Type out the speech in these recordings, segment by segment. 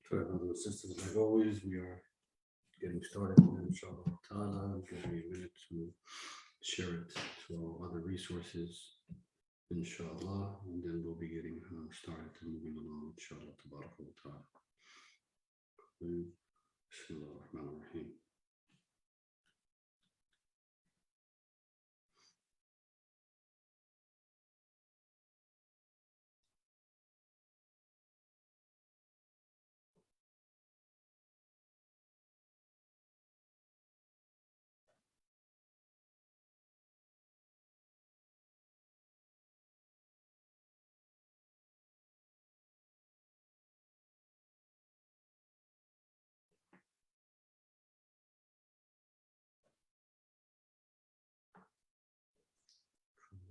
Sorry, brothers and sisters, like always, we are getting started, inshallah ta'ala. Give me a minute to share it to our other resources, inshallah, and then we'll be getting started and moving along, inshallah, tabarak wa ta'ala. Bismillah ar-Rahman ar-Rahim.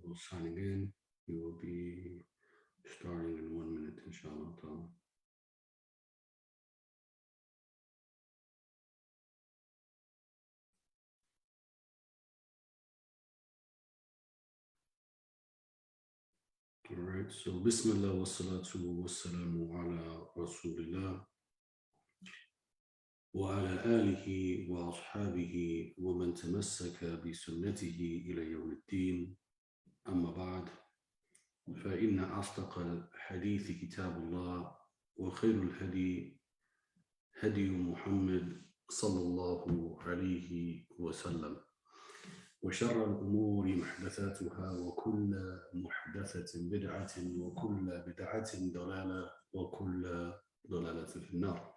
We're signing in. We will be starting in 1 minute, inshallah ta'ala. All right, so Bismillah wa salatu wa salamu ala Rasulillah wa ala alihi wa ashabihi wa man tamassaka bi sunnatihi ila yawm al-din. أما بعد فإن أصدق الحديث كتاب الله وخير الهدي هدي محمد صلى الله عليه وسلم وشر الأمور محدثاتها وكل محدثة بدعة وكل بدعة ضلالة وكل ضلالة في النار.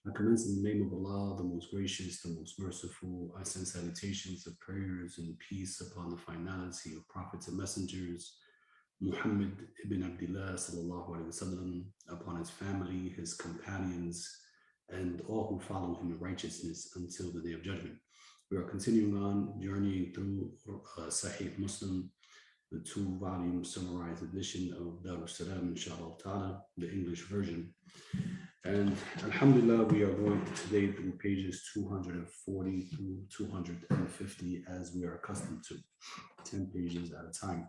I commence in the name of Allah, the most gracious, the most merciful. I send salutations of prayers and peace upon the finality of prophets and messengers, Muhammad ibn Abdullah sallallahu alaihi wasallam, upon his family, his companions, and all who follow him in righteousness until the day of judgment. We are continuing on journeying through Saheeh Muslim, the 2-volume summarized edition of Dar al-Salam, inshallah ta'ala, the English version. And alhamdulillah, we are going today through pages 240 through 250 as we are accustomed to, 10 pages at a time.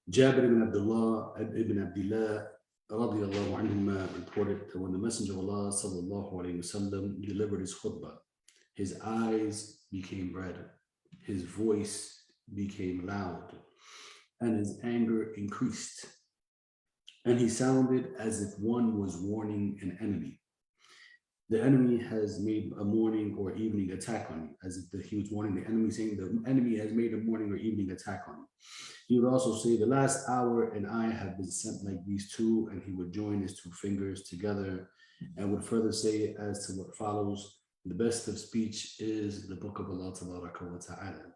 Jabir ibn Abdullah radiallahu anhuma reported that when the Messenger of Allah sallallahu alayhi wasallam delivered his khutbah, his eyes became red, his voice became loud, and his anger increased. And he sounded as if one was warning an enemy. The enemy has made a morning or evening attack on you, as if he was warning the enemy, saying the enemy has made a morning or evening attack on you. He would also say, the last hour and I have been sent like these two, and he would join his 2 fingers together and would further say as to what follows, the best of speech is the book of Allah tabaraka wa ta'ala.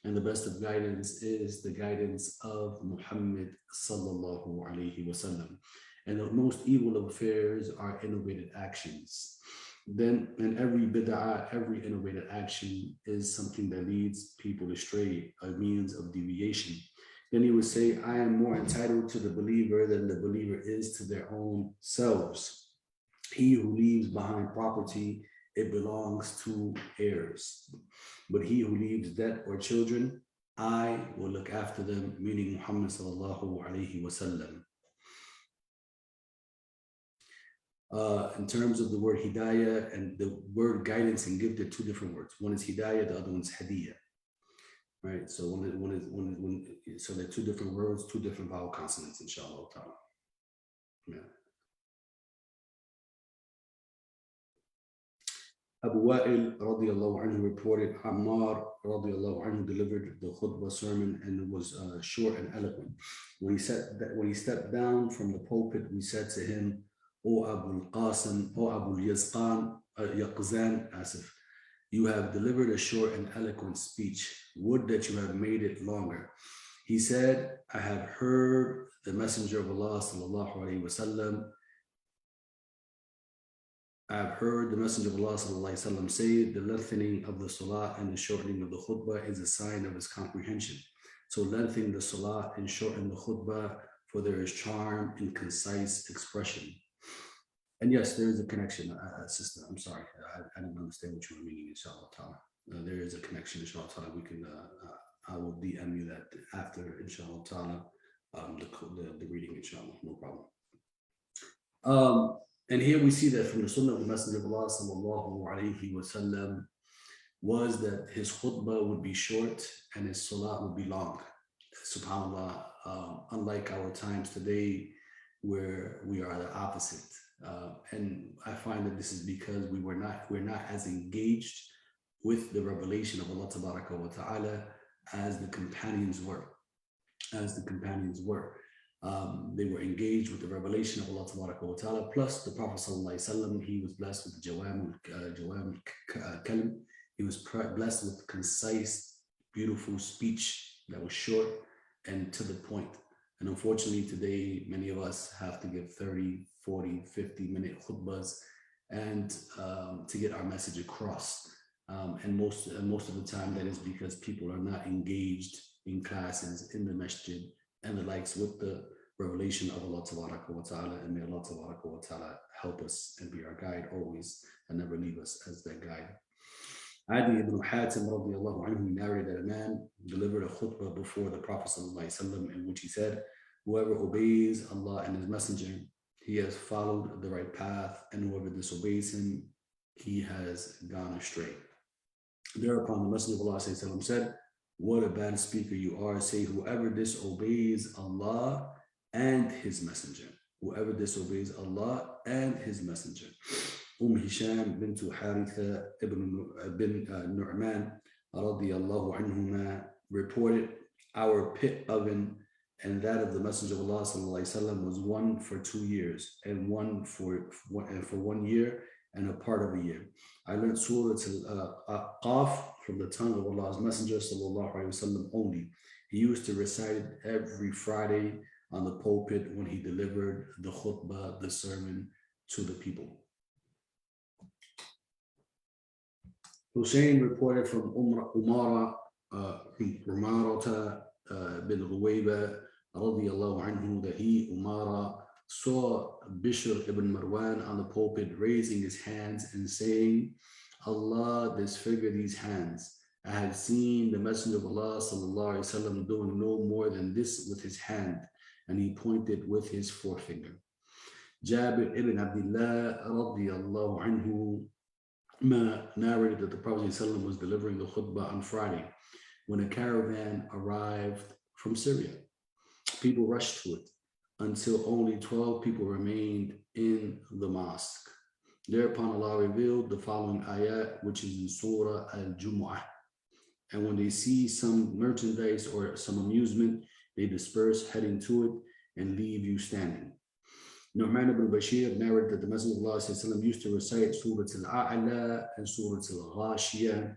And the best of guidance is the guidance of Muhammad sallallahu alayhi wasallam. And the most evil of affairs are innovated actions. Then, in every bid'ah, every innovated action is something that leads people astray, a means of deviation. Then he would say, I am more entitled to the believer than the believer is to their own selves. He who leaves behind property, it belongs to heirs. But he who leaves debt or children, I will look after them, meaning Muhammad sallallahu alayhi wasallam. In terms of the word hidayah and the word guidance and gift, they're 2 different words. One is hidayah, the other one is hadiyah. Right? So so they're 2 different words, 2 different vowel consonants, inshallah ta'ala. Yeah. Abu Wa'il radiallahu anhu reported, Ammar radiallahu anhu delivered the khutbah sermon and it was short and eloquent. When he stepped down from the pulpit, we said to him, O Abu al-Qasim, O Abu al-Yazqan, Yaqzan, Asif, you have delivered a short and eloquent speech. Would that you have made it longer. He said, I have heard the Messenger of Allah sallallahu alayhi wasallam I've heard the Messenger of Allah sallallahu alaihi wasallam say, the lengthening of the salah and the shortening of the khutbah is a sign of his comprehension. So lengthen the salah and shorten the khutbah, for there is charm in concise expression. And yes, there is a connection, sister. I'm sorry, I didn't understand what you were meaning, inshallah ta'ala. There is a connection, inshallah ta'ala. We can, I will DM you that after, inshallah ta'ala, the reading, inshallah, no problem. And here we see that from the Sunnah of the Messenger of Allah sallallahu alaihi wasallam was that his khutbah would be short and his salah would be long. SubhanAllah, unlike our times today where we are the opposite. And I find that this is because we're not as engaged with the revelation of Allah Tabaraka wa Ta'ala as the companions were. As the companions were. They were engaged with the revelation of Allah Tabaraka wa Ta'ala. Plus, the Prophet Sallallahu Alaihi Wasallam, he was blessed with the Jawam Kalim. He was blessed with concise, beautiful speech that was short and to the point. And unfortunately, today, many of us have to give 30, 40, 50-minute khutbahs and to get our message across. And most of the time, that is because people are not engaged in classes, in the masjid, and the likes with the revelation of Allah Tabaraka wa Ta'ala. And may Allah Tabaraka wa Ta'ala help us and be our guide always and never leave us as that guide. Adi ibn Hatim radiallahu anhu narrated that a man delivered a khutbah before the Prophet sallallahu alaihi wasallam in which he said, whoever obeys Allah and his messenger, he has followed the right path, and whoever disobeys him, he has gone astray. Thereupon the Messenger of Allah sallallahu said, what a bad speaker you are. Say, whoever disobeys Allah and his messenger. Whoever disobeys Allah and his messenger. Hisham bint Haritha ibn Nu'man radiyallahu anhuma reported, our pit oven and that of the Messenger of Allah sallallahu alaihi wasallam was one for 2 years and one for 1 year and a part of a year. I learned Surah Qaf from the tongue of Allah's Messenger sallallahu alaihi wasallam only. He used to recite it every Friday on the pulpit when he delivered the khutbah, the sermon to the people. Hussein reported from Umara bin Ruwayba radiyallahu anhu that he, Umara, saw Bishr ibn Marwan on the pulpit raising his hands and saying, Allah disfigure these hands. I have seen the Messenger of Allah sallallahu alaihi wasallam doing no more than this with his hand, and he pointed with his forefinger. Jabir ibn Abdullah radiyallahu anhu narrated that the Prophet ﷺ was delivering the khutbah on Friday when a caravan arrived from Syria. People rushed to it until only 12 people remained in the mosque. Thereupon Allah revealed the following ayat, which is in Surah Al-Jumu'ah. And when they see some merchandise or some amusement, they disperse heading to it and leave you standing. Nu'man ibn Bashir narrated that the Messenger of Allah used to recite Surah Al-A'la and Surah Al-Ghashiyah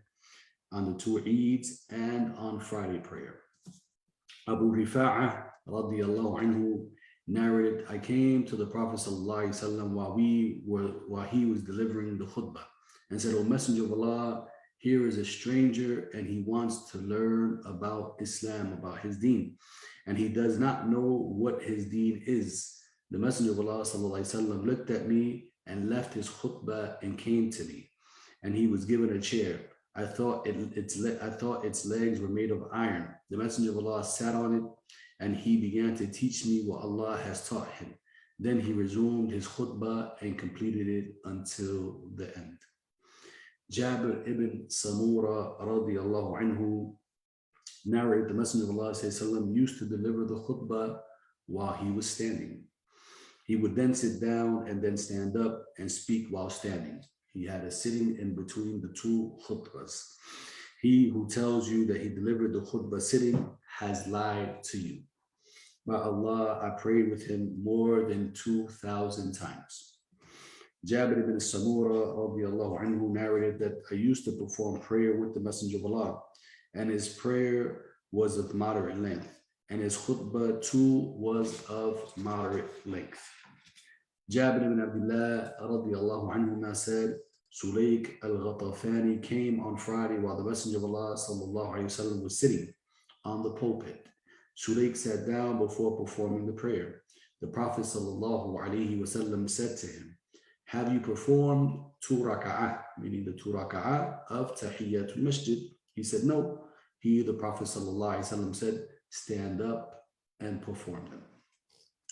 on the 2 Eids and on Friday prayer. Abu Rifa'ah radiyallahu anhu narrated, I came to the Prophet while he was delivering the khutbah and said, O Messenger of Allah, here is a stranger and he wants to learn about Islam, about his deen, and he does not know what his deen is. The Messenger of Allah sallallahu looked at me and left his khutbah and came to me, and he was given a chair. I thought its legs were made of iron. The Messenger of Allah sat on it, and he began to teach me what Allah has taught him. Then he resumed his khutbah and completed it until the end. Jabir ibn Samura radiyallahu anhu narrated the Messenger of Allah sallallahu used to deliver the khutbah while he was standing. He would then sit down and then stand up and speak while standing. He had a sitting in between the 2 khutbahs. He who tells you that he delivered the khutbah sitting has lied to you. By Allah, I prayed with him more than 2,000 times. Jabir ibn Samura radiallahu anhu narrated that I used to perform prayer with the Messenger of Allah, and his prayer was of moderate length, and his khutbah too was of moderate length. Jabir ibn Abdullah radiallahu anhu said, Sulaik al-Ghatafani came on Friday while the Messenger of Allah sallallahu alayhi wasallam was sitting on the pulpit. Sulaik sat down before performing the prayer. The Prophet sallallahu alayhi wasallam said to him, have you performed 2 raka'ah, meaning the 2 raka'ah of Tahiyyatul Masjid? He said, no. He, the Prophet sallallahu alayhi wasallam said, stand up and perform them.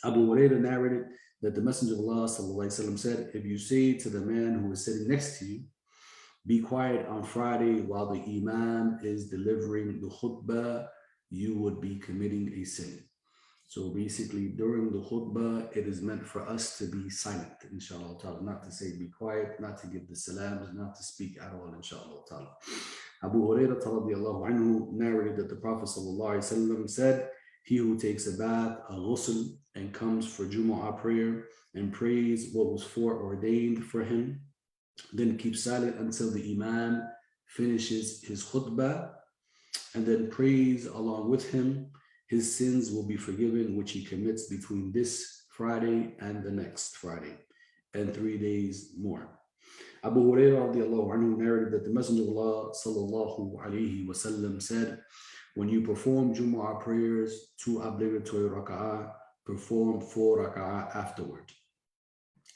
Abu Hurairah narrated that the Messenger of Allah وسلم, said, if you say to the man who is sitting next to you, be quiet on Friday while the Imam is delivering the khutbah, you would be committing a sin. So basically, during the khutbah, it is meant for us to be silent, inshallah ta'ala, not to say be quiet, not to give the salams, not to speak at all, inshallah ta'ala. Abu Hurairah radiallahu anhu narrated that the Prophet sallallahu alaihi wasallam said, he who takes a bath, a ghusl, and comes for Jumu'ah prayer and prays what was foreordained for him, then keep silent until the Imam finishes his khutbah and then prays along with him, his sins will be forgiven which he commits between this Friday and the next Friday, and 3 days more. Abu Hurairah radiallahu anhu narrated that the Messenger of Allah sallallahu alayhi wasallam said, when you perform Jumu'ah prayers, 2 obligatory raka'ah, perform 4 raka'ah afterward.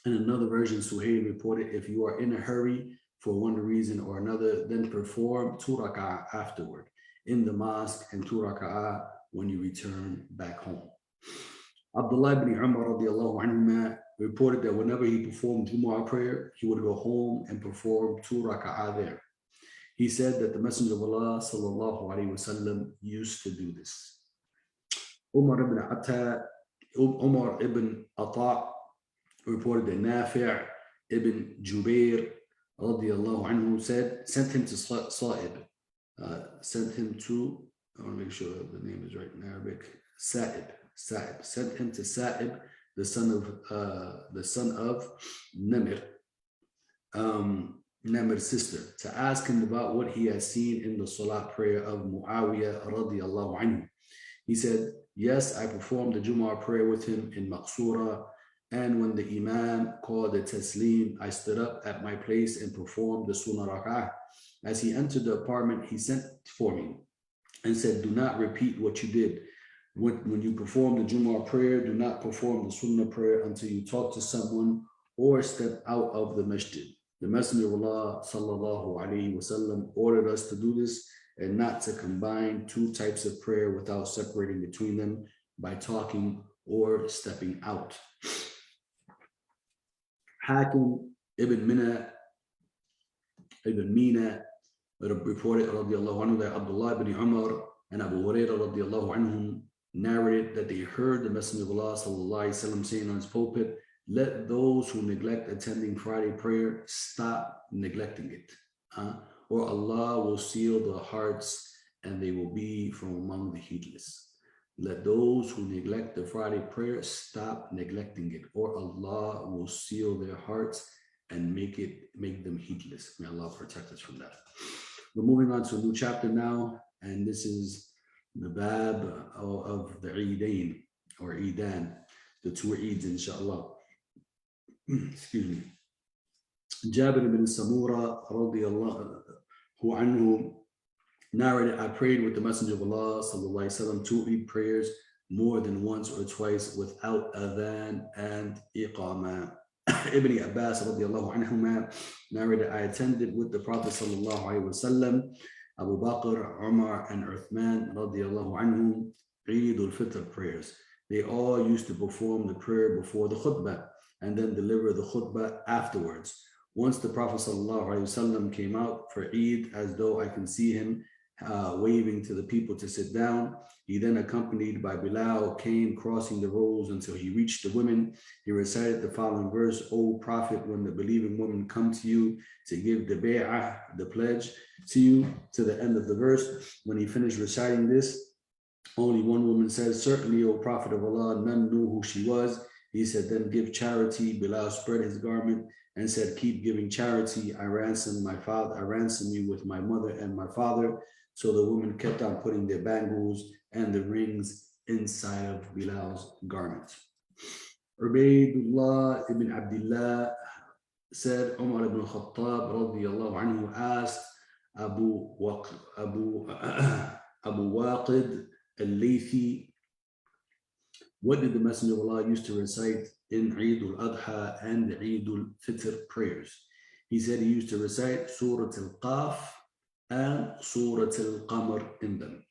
In another version, Saheeh reported, if you are in a hurry for one reason or another, then perform 2 raka'ah afterward in the mosque and 2 raka'ah when you return back home. Abdullah ibn Umar radiallahu anhuma reported that whenever he performed Jumu'ah prayer, he would go home and perform 2 raka'ah there. He said that the Messenger of Allah sallallahu alaihi wasallam used to do this. Umar ibn Ata reported that Nafi' ibn Jubair radiallahu anhu said, sent him to Sa'ib, sent him to, I want to make sure the name is right in Arabic, Sa'ib, sent him to Sa'ib, the son of Namir, Namir's sister, to ask him about what he had seen in the Salat prayer of Muawiyah radiallahu anhu. He said, yes, I performed the Jumu'ah prayer with him in Maqsura, and when the Imam called the Taslim, I stood up at my place and performed the Sunnah Rak'ah. As he entered the apartment, he sent for me and said, do not repeat what you did. When you perform the Jumu'ah prayer, do not perform the Sunnah prayer until you talk to someone or step out of the masjid. The Messenger of Allah sallallahu alaihi wasallam ordered us to do this and not to combine 2 types of prayer without separating between them by talking or stepping out. Hakim ibn Mina reported radiallahu anhu that Abdullah ibn Umar and Abu Hurairah radiallahu anhum narrated that they heard the Messenger of Allah sallallahu alaihi wasallam saying on his pulpit, let those who neglect attending Friday prayer stop neglecting it, or Allah will seal their hearts and they will be from among the heedless. Let those who neglect the Friday prayer stop neglecting it, or Allah will seal their hearts and make them heedless. May Allah protect us from that. We're moving on to a new chapter now, and this is the Bab of the Eidain, or Eidan, the 2 Eids, inshallah. Excuse me. Jabir ibn Samura radiallahu anhu narrated, I prayed with the Messenger of Allah sallallahu alaihi wasallam 2 Eid prayers more than once or twice without adhan and iqamah. Ibn Abbas radiallahu anhuma narrated, I attended with the Prophet sallallahu alaihi wasallam, Abu Bakr, Umar, and Uthman radiallahu anhum Eid al-Fitr prayers. They all used to perform the prayer before the khutbah and then deliver the khutbah afterwards. Once the Prophet sallallahu alaihi wasallam came out for Eid, as though I can see him waving to the people to sit down. He then, accompanied by Bilal, came crossing the rows until he reached the women. He recited the following verse, O Prophet, when the believing women come to you to give the bay'ah, the pledge to you, to the end of the verse. When he finished reciting this, only one woman said, certainly, O Prophet of Allah, none knew who she was. He said, then give charity. Bilal spread his garment and said, keep giving charity. I ransom you with my mother and my father. So the women kept on putting their bangles and the rings inside of Bilal's garment. Ubaydullah ibn Abdullah said, Umar ibn Khattab radiyallahu anhu asked Abu Waqid al-Laythi, what did the Messenger of Allah used to recite in Eid al-Adha and Eid al-Fitr prayers? He said he used to recite Surah al-Qaf and Surah al-Qamar in them.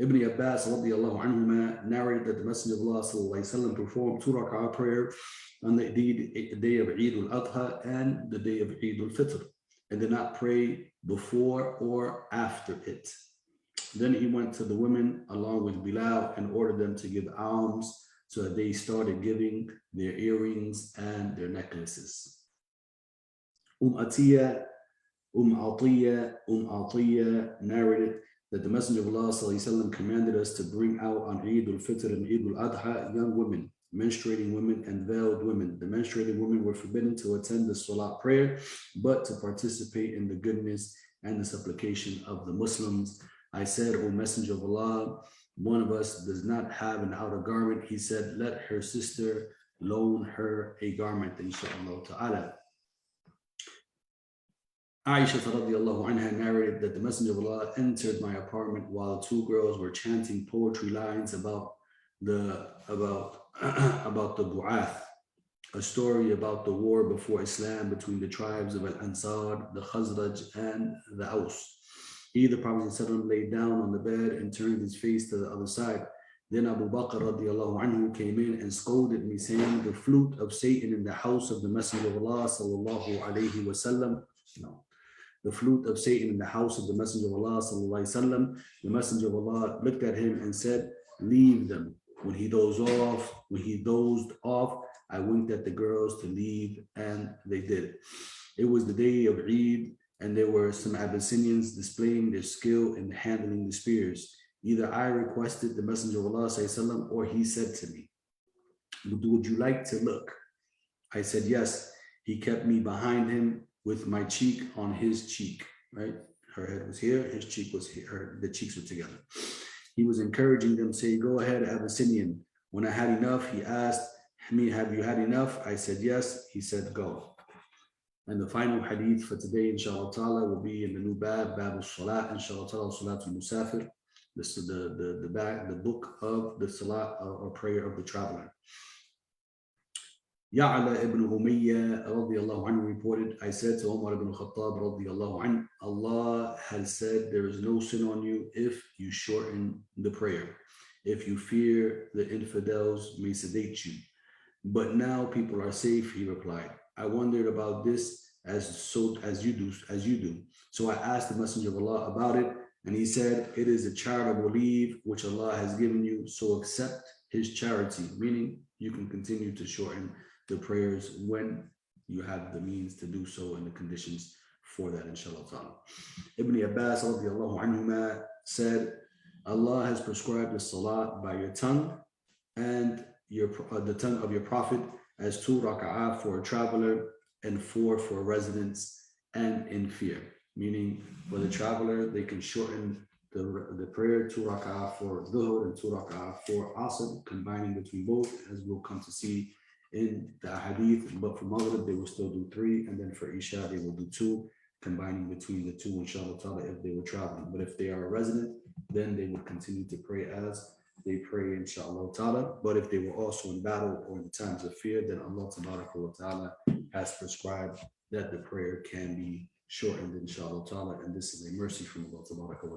Ibn Abbas radiallahu anhuma narrated that the Messenger of Allah sallallahu alaihi wasallam performed 2 rak'ah prayer on the day of Eid al-Adha and the day of Eid al-Fitr, and did not pray before or after it. Then he went to the women along with Bilal and ordered them to give alms, so that they started giving their earrings and their necklaces. Atiyah Atiyah narrated that the Messenger of Allah وسلم, commanded us to bring out on Eid al-Fitr and Eid al-Adha young women, menstruating women, and veiled women. The menstruating women were forbidden to attend the Salat prayer, but to participate in the goodness and the supplication of the Muslims. I said, O Messenger of Allah, one of us does not have an outer garment. He said, let her sister loan her a garment, inshaAllah ta'ala. Aisha radiallahu anha narrated that the Messenger of Allah entered my apartment while 2 girls were chanting poetry lines about the Bu'ath, a story about the war before Islam between the tribes of Al-Ansar, the Khazraj, and the Aus. He, the Prophet ﷺ, lay down on the bed and turned his face to the other side. Then Abu Bakr radiallahu anhu came in and scolded me, saying, the flute of Satan in the house of the Messenger of Allah sallallahu alayhi wasallam. No. The flute of Satan in the house of the Messenger of Allah sallallahu alayhi wasallam. The Messenger of Allah looked at him and said, leave them. When he dozed off, I winked at the girls to leave, and they did. It was the day of Eid, and there were some Abyssinians displaying their skill in handling the spears. Either I requested the Messenger of Allah sallam, or he said to me, would you like to look? I said yes. He kept me behind him with my cheek on his cheek, right? Her head was here, his cheek was here, the cheeks were together. He was encouraging them, saying, go ahead, Abyssinian. When I had enough, he asked me, have you had enough? I said yes. He said, go. And the final hadith for today, inshallah ta'ala, will be in the new Bab al-Salat, inshallah ta'ala, Salat al-Musafir. This is the book of the Salat or prayer of the traveler. Ya'la ibn Umayyah radiallahu anhu reported, I said to Umar ibn Khattab radiallahu anhu, Allah has said there is no sin on you if you shorten the prayer, if you fear the infidels may sedate you. But now people are safe, he replied. I wondered about this as you do. So I asked the Messenger of Allah about it, and he said, it is a charitable leave which Allah has given you, so accept his charity, meaning you can continue to shorten the prayers when you have the means to do so and the conditions for that, inshallah ta'ala. Ibn Abbas radiallahu anhuma said, Allah has prescribed the salat by your tongue and the tongue of your prophet as 2 rak'ah for a traveler and 4 for residents and in fear. Meaning for the traveler, they can shorten the prayer 2 rak'ah for dhuhr and 2 rak'ah for asr, combining between both, as we'll come to see in the hadith. But for maghrib, they will still do 3, and then for isha, they will do 2, combining between the 2, inshallah ta'ala, if they were traveling. But if they are a resident, then they would continue to pray as they pray, inshallah ta'ala. But if they were also in battle or in times of fear, then Allah ta'ala has prescribed that the prayer can be shortened, inshallah ta'ala. And this is a mercy from Allah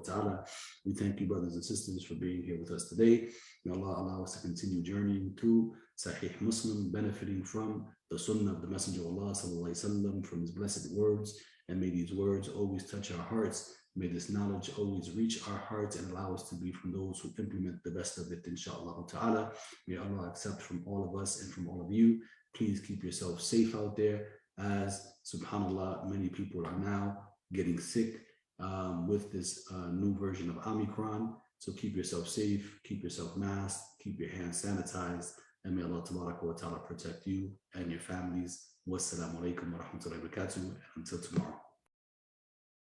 ta'ala. We thank you, brothers and sisters, for being here with us today. May Allah allow us to continue journeying through Saheeh Muslim, benefiting from the sunnah of the Messenger of Allah sallallahu alaihi wasallam, from his blessed words. And may these words always touch our hearts. May this knowledge always reach our hearts and allow us to be from those who implement the best of it, inshallah ta'ala. May Allah accept from all of us and from all of you. Please keep yourself safe out there, as subhanallah, many people are now getting sick with this new version of Omicron. So keep yourself safe, keep yourself masked, keep your hands sanitized, and may Allah ta'ala protect you and your families. Wassalamu alaikum wa rahmatullahi wa barakatuh. Until tomorrow.